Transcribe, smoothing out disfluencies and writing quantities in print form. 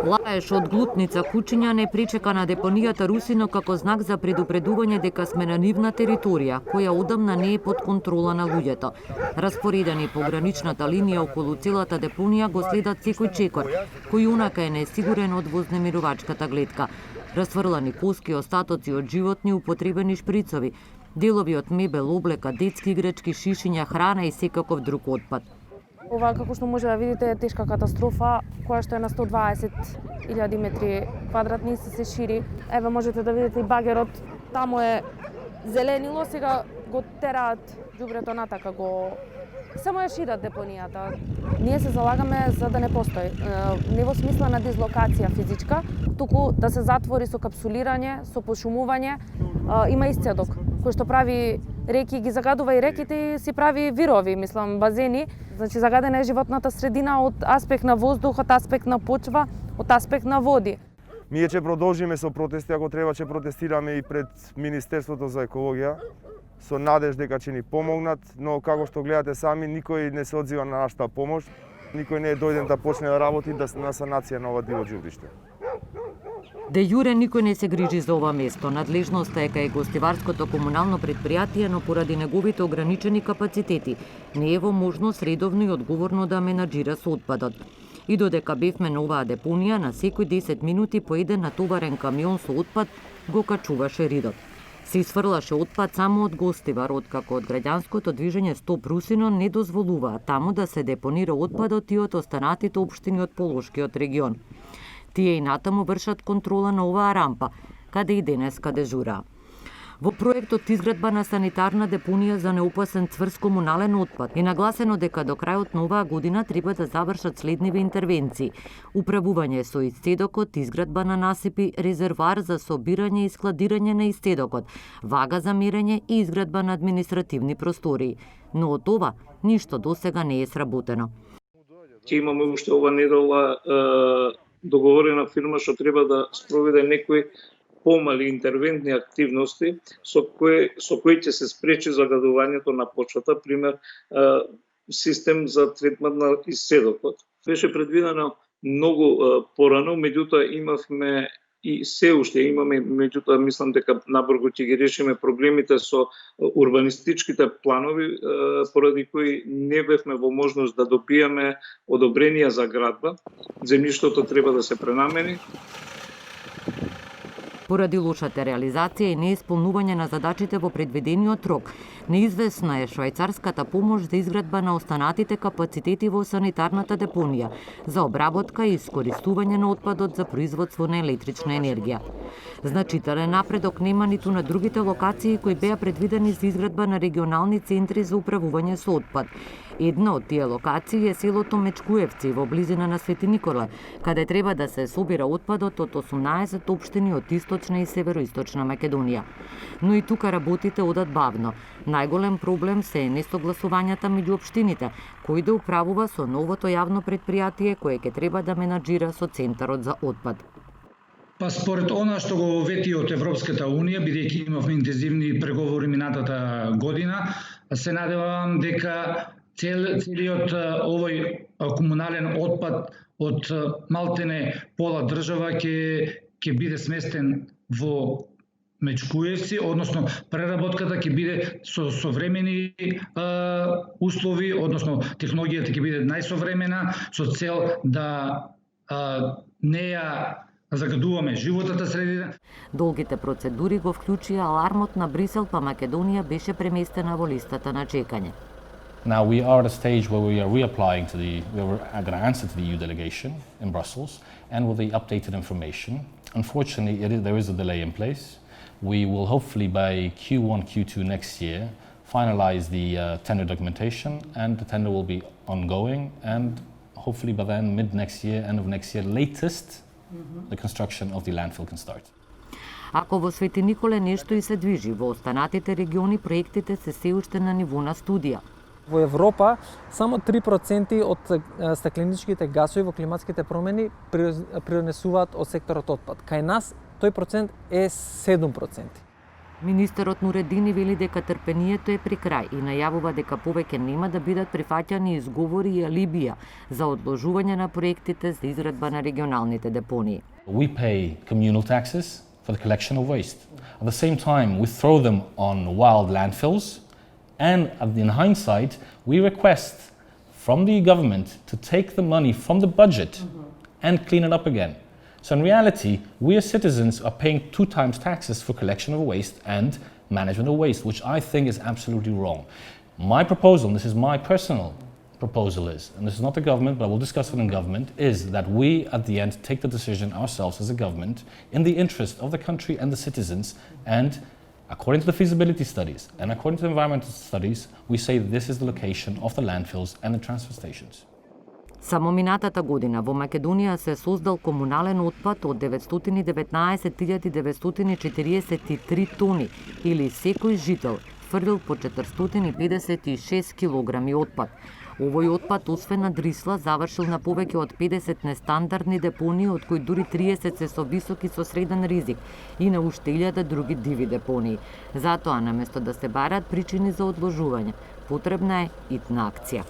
Лаеш од глутница кучиња не причека на депонијата Русино како знак за предупредување дека сме на нивна територија, која одамна не е под контрола на луѓето. Распоредени по граничната линија околу целата депонија го следат секој чекор, кој унака е несигурен од вознемирувачката гледка. Расфрлани коски, остатоци од животни, употребени шприцови, делови од мебел, облека, детски играчки, шишиња, храна и секаков друг отпад. Ова, како што може да видите, е тешка катастрофа, која што е на 120.000 метри квадратни, се шири. Еве можете да видите и багерот, таму е зеленило, сега го тераат ѓубрето натака, само ја шират депонијата. Ние се залагаме за да не постои. Не во смисла на дислокација физичка, туку да се затвори со капсулирање, со пошумување. Има исцедок кој што прави реки, ги загадува и реките и си прави вирови, базени. Значи загадена е животната средина од аспект на воздух, од аспект на почва, од аспект на води. Ние ќе продолжиме со протести, ако треба ќе протестираме и пред Министерството за екологија, со надеж дека ќе ни помогнат, но како што гледате сами, никој не се одзива на нашата помош, никој не е дојден да почне да работи на санација на ова диво ѓубриште. Де јуре никој не се грижи за ова место. Надлежноста е кај гостиварското комунално предпријатие, но поради неговите ограничени капацитети не е во можност редовно и одговорно да менаџира со отпадот. И додека бевме на оваа депонија, на секој 10 минути по еден натоварен камион со отпад го качуваше ридот. Се изфрлаше отпад само од Гостивар, откако од граѓанското движење Стоп Русино не дозволуваа таму да се депонира отпадот и од останатите општини од Полошкиот регион. Тие и натаму вршат контрола на оваа рампа, каде и денеска дежураа. Во проектот изградба на санитарна депонија за неопасен цврст комунален отпад е нагласено дека до крајот на оваа година треба да завршат следниве интервенции: управување со исцедокот, изградба на насипи, резервоар за собирање и складирање на исцедокот, вага за мерење и изградба на административни простории. Но од ова ништо досега не е сработено. Ќе имаме уште ова недела договорена фирма што треба да спроведе некои помали интервентни активности со кои ќе се спречи загадувањето на почвата, пример систем за третман на исцедокот. Беше предвидено многу порано, меѓутоа имавме и се уште имаме, меѓутоа мислам дека набрзо ќе ги решиме проблемите со урбанистичките планови, поради кои не бевме во можност да добиеме одобренија за градба. Земјиштето треба да се пренамени. Поради лошата реализација и неисполнување на задачите во предвидениот рок, неизвестна е швајцарската помош за изградба на останатите капацитети во санитарната депонија за обработка и искористување на отпадот за производство на електрична енергија. Значителен напредок нема ниту на другите локации кои беа предвидени за изградба на регионални центри за управување со отпад. Една од тие локации е селото Мечкуевци во близина на Свети Никола, каде треба да се собира отпадот од 18 општини од источна и североисточна Македонија. Но и тука работите одат бавно. Најголем проблем се е несогласувањата меѓу општините, кој да управува со новото јавно предпријатие кое ќе треба да менаџира со центарот за отпад. Па според она што го вети од Европската Унија, бидејќи имавме интензивни преговори минатата година, се надевам дека целиот овој комунален отпад од малтене пола држава ќе биде сместен во Мечкуевци, односно преработката ќе биде со современи услови, односно технологијата ќе биде најсовремена со цел да не ја загадуваме животната средина. Долгите процедури го вклучија алармот на Брисел, па Македонија беше преместена во листата на чекање. Now we are at a stage where we are reapplying we are going to answer to the EU delegation in Brussels and with the updated information. Unfortunately, there is a delay in place. We will hopefully by Q1, Q2 next year finalize the tender documentation, and the tender will be ongoing, and hopefully by then, mid next year, end of next year, latest, the construction of the landfill can start. Ако во Свети Николе нешто и се движи, во останатите региони проектите се уште на ниво на студија. Во Европа само 3% од стакленичките гасови во климатските промени пренесуваат од секторот отпад. Кај нас тој процент е 7%. Министерот Нуредини вели дека трпението е при крај и најавува дека повеќе нема да бидат прифаќани изговори и алибија за одложување на проектите за изградба на регионалните депонии. We pay communal taxes for the collection of waste. At the same time, we throw them on wild landfills, and in hindsight, we request from the government to take the money from the budget and clean it up again. So in reality, we as citizens are paying 2 times taxes for collection of waste and management of waste, which I think is absolutely wrong. My proposal, and this is my personal proposal is, and this is not the government, but I will discuss it in government, is that we at the end take the decision ourselves as a government in the interest of the country and the citizens, and according to the feasibility studies and according to the environmental studies, we say this is the location of the landfills and the transfer stations. Само минатата година во Македонија се создал комунален отпад од 919.943 тони, или секој жител фрлил по 456 килограми отпад. Овој отпад, освен на Дрисла, завршил на повеќе од 50 нестандардни депонии, од кои дури 30 се со висок и со среден ризик, и на уште 1000 други диви депонии. Затоа, наместо да се бараат причини за одложување, потребна е итна акција.